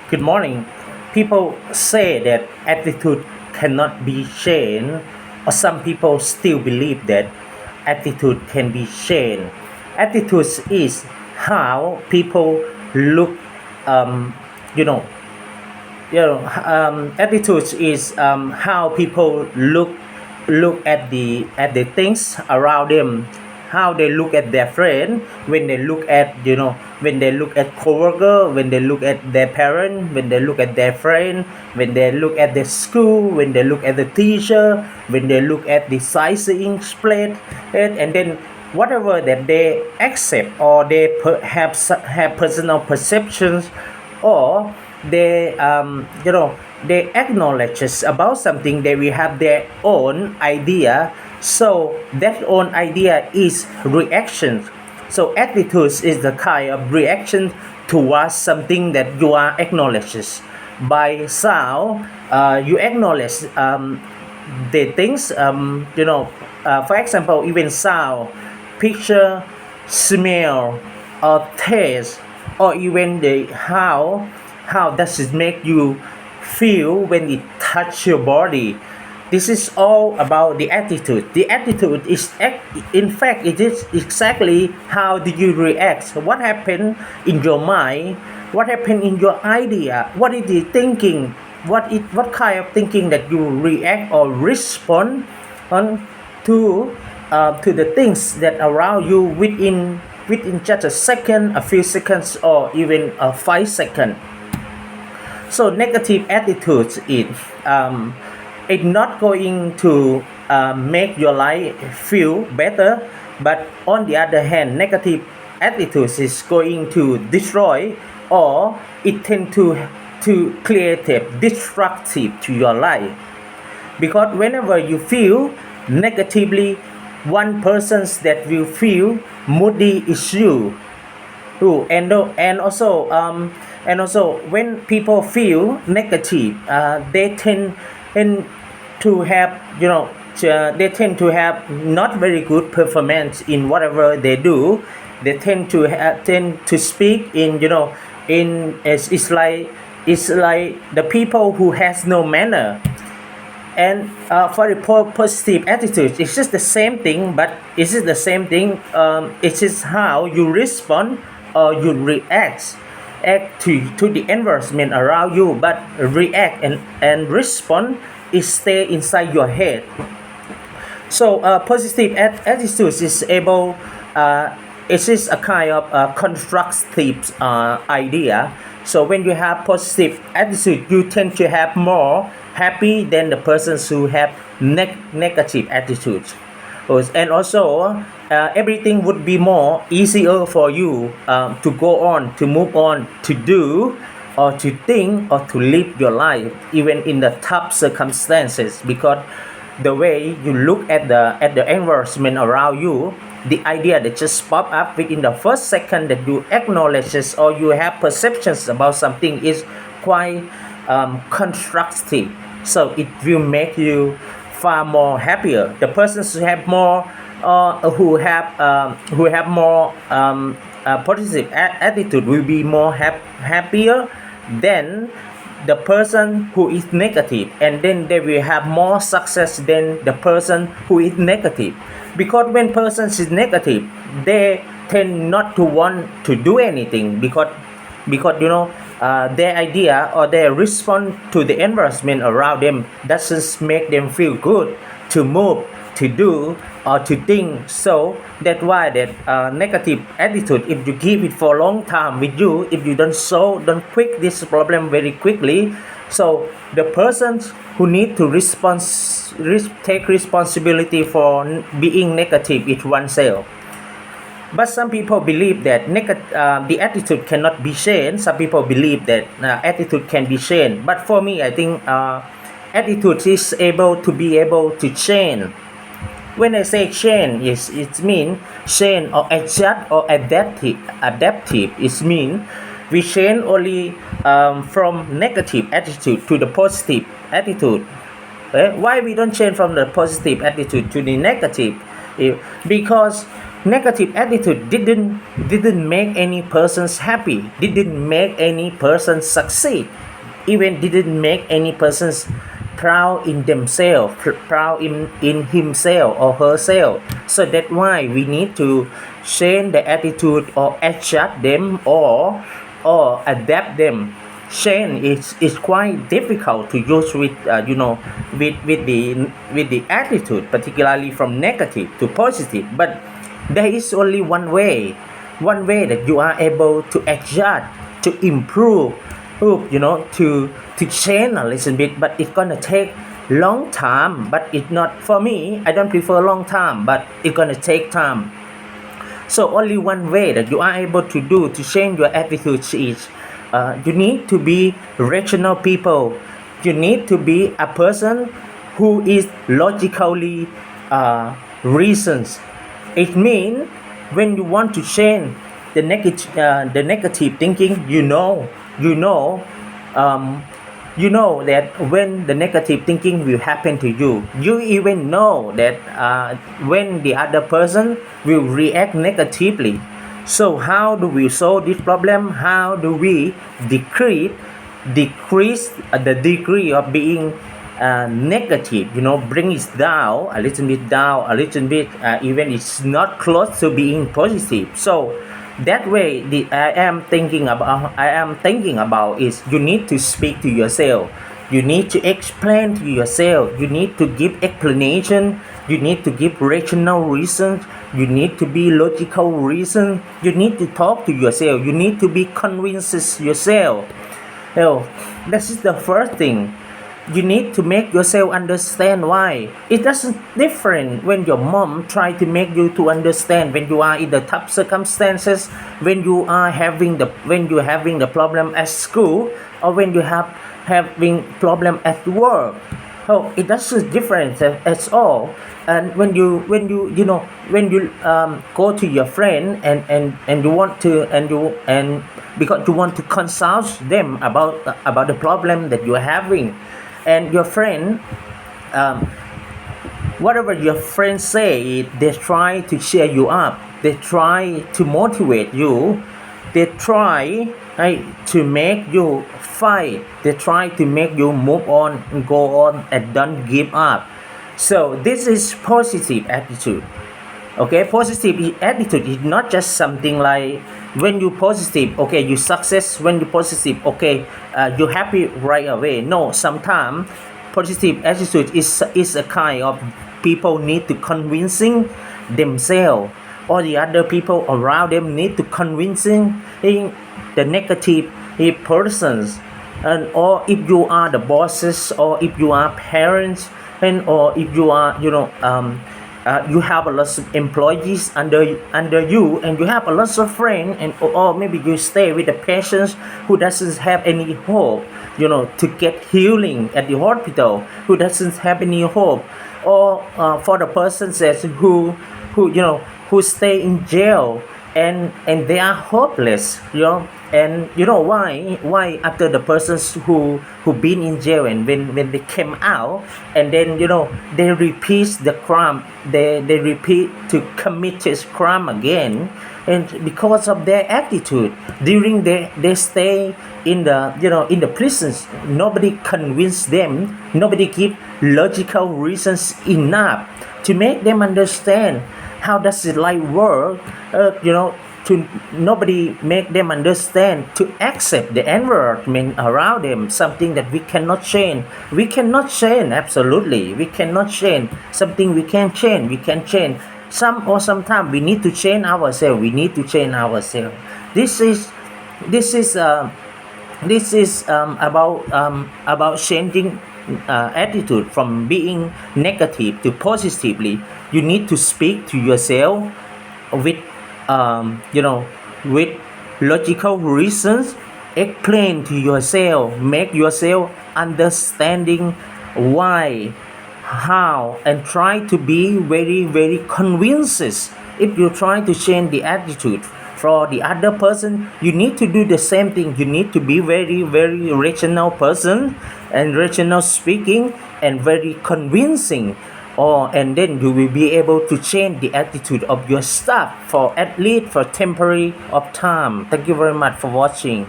Good morning. People say that attitude cannot be changed, or some people still believe that attitude can be changed. Attitudes is how people look, um, you know, attitudes is how people look at the things around them, how they look at their friend, when they look at when they look at coworker, when they look at their parent, when they look at their friend, when they look at the school, when they look at the teacher, when they look at the sightseeing plate, and then whatever that they accept, or they have personal perceptions, or they they acknowledge about something, they will have their own idea, so that own idea is reaction. So attitudes is the kind of reaction towards something that you are acknowledges by sound. You acknowledge the things, for example, even sound, picture, smell, or taste, or even the how does it make you feel when it touch your body. This is all about the attitude. The attitude is in fact it is exactly how do you react, what happened in your mind, what happened in your idea, what is the thinking, what kind of thinking that you react or respond on to the things that around you within just a second, a few seconds, or even a 5 second. So negative attitudes is it's not going to make your life feel better, but on the other hand, negative attitudes is going to destroy, or it tend to create a destructive to your life, because whenever you feel negatively, one person's that will feel moody is you. Ooh, and also when people feel negative, they tend to have they tend to have not very good performance in whatever they do. They tend to speak in it's like the people who has no manner. And for the positive attitude, it's just the same thing, but it's just the same thing. It is how you respond or you act to the environment around you, but react and respond is stay inside your head. So positive attitude is able, it is a kind of constructive idea. So when you have positive attitude, you tend to have more happy than the persons who have negative attitudes. And also everything would be more easier for you to go on, to move on, to do, or to think, or to live your life even in the tough circumstances, because the way you look at the environment around you, the idea that just pop up within the first second that you acknowledge or you have perceptions about something is quite constructive. So it will make you far more happier. The persons who have more who have more positive attitude will be more happier than the person who is negative, and then they will have more success than the person who is negative, because when person is negative, they tend not to want to do anything, because their idea or their response to the environment around them doesn't make them feel good to move, to do, or to think. So that's why that negative attitude, if you keep it for a long time with you, if you don't quit this problem very quickly, so the persons who need to take responsibility for being negative is oneself. But some people believe that the attitude cannot be changed. Some people believe that attitude can be changed. But for me, I think attitude is able to change. When I say change, it means change or adjust or adaptive. Adaptive is mean we change only from negative attitude to the positive attitude. Why we don't change from the positive attitude to the negative? Because Negative attitude didn't make any persons happy, didn't make any person succeed, even didn't make any persons proud in themselves, proud in himself or herself. So that's why we need to change the attitude or adjust them or adapt them. Change is quite difficult to use with with the attitude, particularly from negative to positive. But there is only one way that you are able to adjust, to improve, to change a little bit. But it's gonna take long time. But it's not for me. I don't prefer long time, but it's gonna take time. So only one way that you are able to do to change your attitude is you need to be rational people. You need to be a person who is logically reasons. It means when you want to change the negative thinking, you know that when the negative thinking will happen to you, you even know that when the other person will react negatively. So how do we solve this problem? How do we decrease the degree of being negative, bring it down a little bit, even it's not close to being positive. So that way I am thinking about is you need to speak to yourself, you need to explain to yourself, you need to give explanation, you need to give rational reasons, you need to be logical reason, you need to talk to yourself, you need to be convinced yourself. Well, this is the first thing. You need to make yourself understand why. It doesn't different when your mom try to make you to understand when you are in the tough circumstances, when you are having the problem at school, or when you having problem at work. Oh, it doesn't different at all. And when you go to your friend and you want to and because you want to consult them about the problem that you are having, and your friend, whatever your friends say, they try to cheer you up, they try to motivate you, they try, right, to make you fight, they try to make you move on and go on and don't give up. So this is positive attitude. Okay, positive attitude is not just something like when you positive, okay, you success. When you positive, okay, you happy right away. No, sometimes positive attitude is a kind of people need to convincing themselves, or the other people around them need to convincing the negative persons. And or if you are the bosses, or if you are parents, and or if you are you have a lot of employees under you, and you have a lot of friends, and or maybe you stay with the patients who doesn't have any hope, to get healing at the hospital, who doesn't have any hope, or for the persons that who stay in jail, and they are hopeless, and why after the persons who been in jail, and when they came out, and then they repeat the crime, they repeat to commit this crime again, and because of their attitude during they stay in the prisons, nobody convinced them, nobody give logical reasons enough to make them understand how does it like work, to nobody make them understand to accept the environment around them, something that we cannot change. We cannot change, absolutely we cannot change something. We can change sometimes we need to change ourselves. This is about changing attitude from being negative to positively. You need to speak to yourself with with logical reasons, explain to yourself, make yourself understanding why, how, and try to be very very convinced. If you try to change the attitude for the other person, you need to do the same thing. You need to be very very rational person, and rational speaking, and very convincing. or and then you will be able to change the attitude of your staff for at least for temporary of time. Thank you very much for watching.